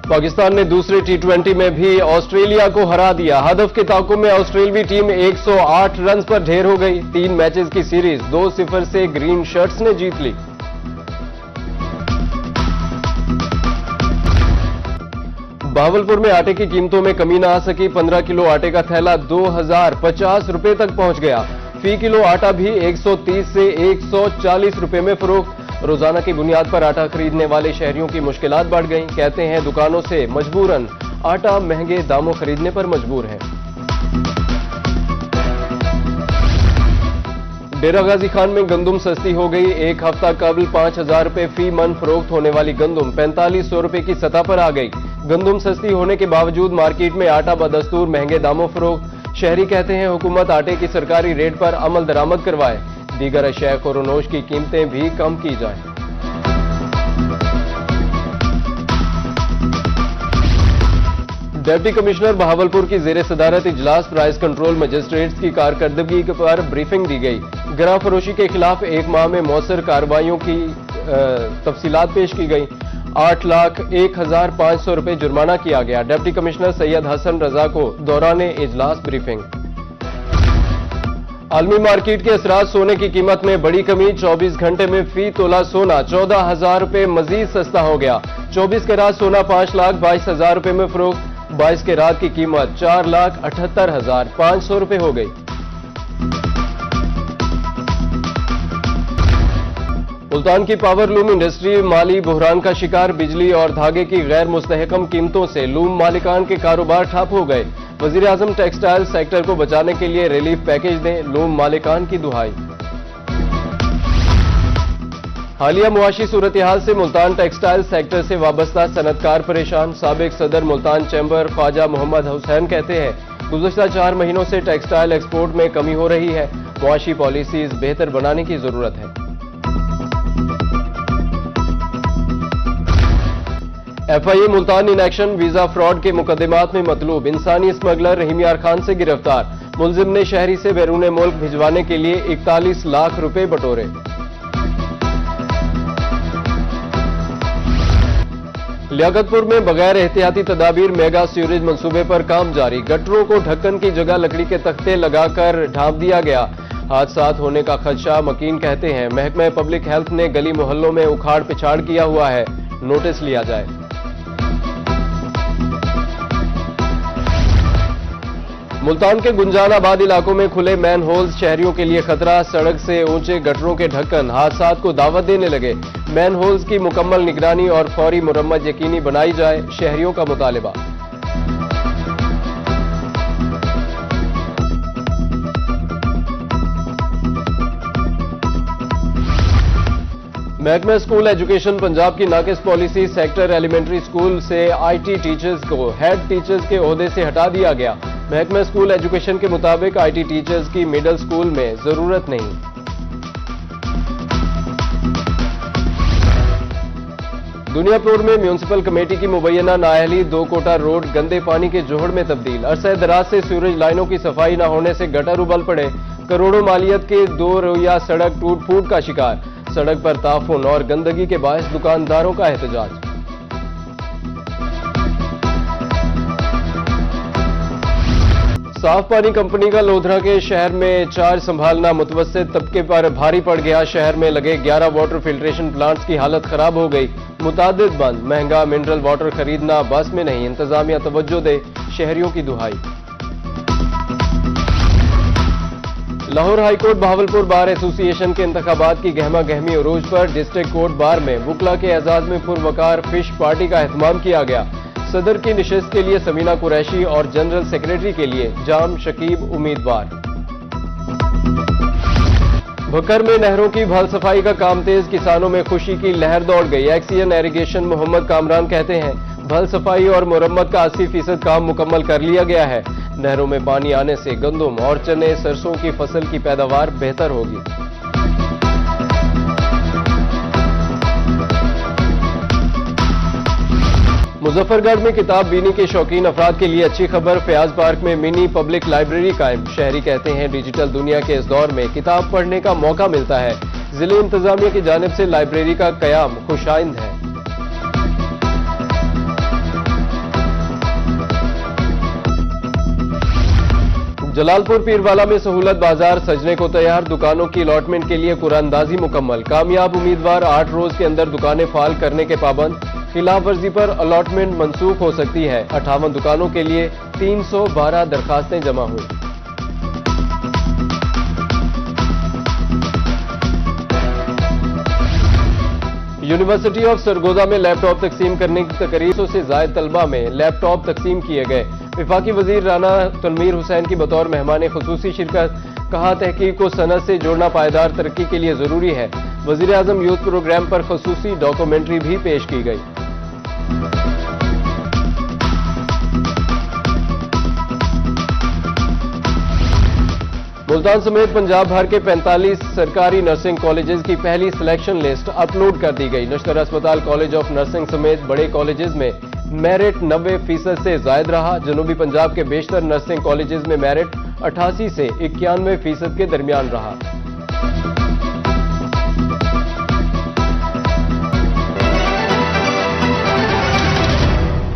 पाकिस्तान ने दूसरे T20 में भी ऑस्ट्रेलिया को हरा दिया। हदफ के ताक़ुब में ऑस्ट्रेलवी टीम 108 रन पर ढेर हो गई। 3 मैचेस की सीरीज 2-0 से ग्रीन शर्ट्स ने जीत ली। बहावलपुर में आटे की कीमतों में कमी न आ सकी। 15 किलो आटे का थैला 2050 रुपए तक पहुंच गया। फी किलो आटा भी 130 से 140 रुपए में फरोख्त। रोजाना की बुनियाद पर आटा खरीदने वाले शहरियों की मुश्किलात बढ़ गईं। कहते हैं दुकानों से मजबूरन आटा महंगे दामों खरीदने पर मजबूर है। डेरा गाजी खान में गंदुम सस्ती हो गई। एक हफ्ता कबल 5000 रुपए फी मन फरोख्त होने वाली गंदुम 4500 रुपए की सतह पर आ गई। गंदुम सस्ती होने के बावजूद मार्केट में आटा बदस्तूर महंगे दामों फरोख्त। शहरी कहते हैं हुकूमत आटे की सरकारी रेट पर अमल दरामद करवाए। दीगर अशिया खुरोनोश की कीमतें भी कम की जाएं। डिप्टी कमिश्नर बहावलपुर की जेर सदारत इजलास प्राइस कंट्रोल मजिस्ट्रेट्स की कारकर्दगी पर ब्रीफिंग दी गई। गरा फरोशी के खिलाफ 1 माह में मौसर कार्रवाइयों की तफसीलात पेश की गई। 8,01,500 रुपए जुर्माना किया गया। डिप्टी कमिश्नर सैयद हसन रजा को दौरान इजलास ब्रीफिंग। आलमी मार्केट के असरात सोने की कीमत में बड़ी कमी। 24 घंटे में फी तोला सोना 14,000 रुपए मजीद सस्ता हो गया। 24 कैरात सोना 5,22,000 रुपए में फरोख्त। 22 कैरात की कीमत 4,78,500 रुपए हो गई। मुल्तान की पावर लूम इंडस्ट्री माली बहरान का शिकार। बिजली और धागे की गैर मुस्तहकम कीमतों से लूम मालिकान के कारोबार ठप हो गए। वजीर आजम टेक्सटाइल सेक्टर को बचाने के लिए रिलीफ पैकेज दें, लूम मालिकान की दुहाई। हालिया मुआशी सूरत हाल से मुल्तान टेक्सटाइल सेक्टर से वाबस्ता सनतकार परेशान। साबिक सदर मुल्तान चैम्बर ख्वाजा मोहम्मद हुसैन कहते हैं गुज़श्ता 4 महीनों से टेक्सटाइल एक्सपोर्ट में कमी हो रही है। मुआशी पॉलिसीज बेहतर बनाने की जरूरत है। FIA Multan in action visa fraud के मुकदमात में मतलूब। इंसानी स्मगलर रहीम यार खान से गिरफ्तार। मुलजिम ने शहरी से बैरून मुल्क भिजवाने के लिए 41 लाख रुपए बटोरे। लियाकतपुर में बगैर एहतियाती तदाबीर मेगा सीवरेज मंसूबे पर काम जारी। गटरों को ढक्कन की जगह लकड़ी के तख्ते लगाकर ढांप दिया गया। हादसात होने का खदशा। मकीन कहते हैं महकमा पब्लिक हेल्थ ने गली मोहल्लों में उखाड़ पिछाड़ किया हुआ है, नोटिस लिया जाए। मुल्तान के गुंजानाबाद इलाकों में खुले मैन होल्स शहरियों के लिए खतरा। सड़क से ऊंचे गटरों के ढक्कन हादसात को दावत देने लगे। मैन होल्स की मुकम्मल निगरानी और फौरी मुरम्मत यकीनी बनाई जाए, शहरियों का मुतालिबा। महकमा स्कूल एजुकेशन पंजाब की नाकिस पॉलिसी। सेक्टर एलिमेंट्री स्कूल से IT टीचर्स को हेड टीचर्स के ओहदे से हटा दिया गया। महकमा स्कूल एजुकेशन के मुताबिक IT टीचर्स की मिडिल स्कूल में जरूरत नहीं। दुनियापुर में म्यूनिसिपल कमेटी की मुबैना नाअहली 2 कोटा रोड गंदे पानी के जोहड़ में तब्दील। अरसे दराज से सीवरेज लाइनों की सफाई न होने से गटर उबल पड़े। करोड़ों मालियत के 2 रोया सड़क टूट फूट का शिकार। सड़क पर ताफुन और गंदगी के बायस दुकानदारों का एहतजाज। साफ पानी कंपनी का लोधरा के शहर में चार्ज संभालना मुतवस्सित तबके पर भारी पड़ गया। शहर में लगे 11 वाटर फिल्ट्रेशन प्लांट्स की हालत खराब हो गई। मुतादिद बंद। महंगा मिनरल वाटर खरीदना बस में नहीं, इंतजामिया तवज्जो दे, शहरियों की दुहाई। Lahore high court Bahawalpur bar association के इंतखाबात की गहमा गहमी उरूज पर डिस्ट्रिक्ट कोर्ट बार में वकला के एजाज में पुरवकार फिश पार्टी का एहतमाम किया गया। सदर की निशस्त के लिए समीना कुरैशी और जनरल सेक्रेटरी के लिए जाम शकीब उम्मीदवार। भक्कर में नहरों की भल सफाई का काम तेज। किसानों में खुशी की लहर दौड़ गई। एक्सीएन एरीगेशन मोहम्मद कामरान कहते हैं भल सफाई और मुरम्मत का 80% काम मुकम्मल कर लिया गया है। नहरों में पानी आने से गंदम और चने सरसों की फसल की पैदावार बेहतर होगी। मुजफ्फरगढ़ में किताब बीनी के शौकीन अफराद के लिए अच्छी खबर। फयाज पार्क में मिनी पब्लिक लाइब्रेरी कायम। शहरी कहते हैं डिजिटल दुनिया के इस दौर में किताब पढ़ने का मौका मिलता है। जिले इंतजामिया की जानिब से लाइब्रेरी का कयाम खुशाइंद है। जलालपुर पीरवाला में सहूलत बाजार सजने को तैयार, दुकानों की अलॉटमेंट के लिए कुरानदाजी मुकम्मल। कामयाब उम्मीदवार 8 रोज के अंदर दुकानें फाल करने के पाबंद। खिलाफ वर्जी पर अलॉटमेंट मंसूख हो सकती है। 58 दुकानों के लिए 312 दरखास्तें जमा हुई। यूनिवर्सिटी ऑफ सरगोदा में लैपटॉप तकसीम करने की तकरीर से जायद तलबा में लैपटॉप तकसीम किए गए। विफाकी वजीर राना तनवीर हुसैन की बतौर मेहमान खुसूसी शिरकत। कहा, तहकीक को सनत से जोड़ना पायदार तरक्की के लिए जरूरी है। वजीर आजम यूथ प्रोग्राम पर खुसूसी डॉक्यूमेंट्री भी पेश की गई। मुल्तान समेत पंजाब भर के 45 सरकारी नर्सिंग कॉलेजेस की पहली सिलेक्शन लिस्ट अपलोड कर दी गई। नश्तर अस्पताल कॉलेज ऑफ नर्सिंग समेत बड़े कॉलेजेस में मेरिट 90% से जायद रहा। जनूबी पंजाब के बेशतर नर्सिंग कॉलेजेस में मेरिट 88 से 91% के दरमियान रहा।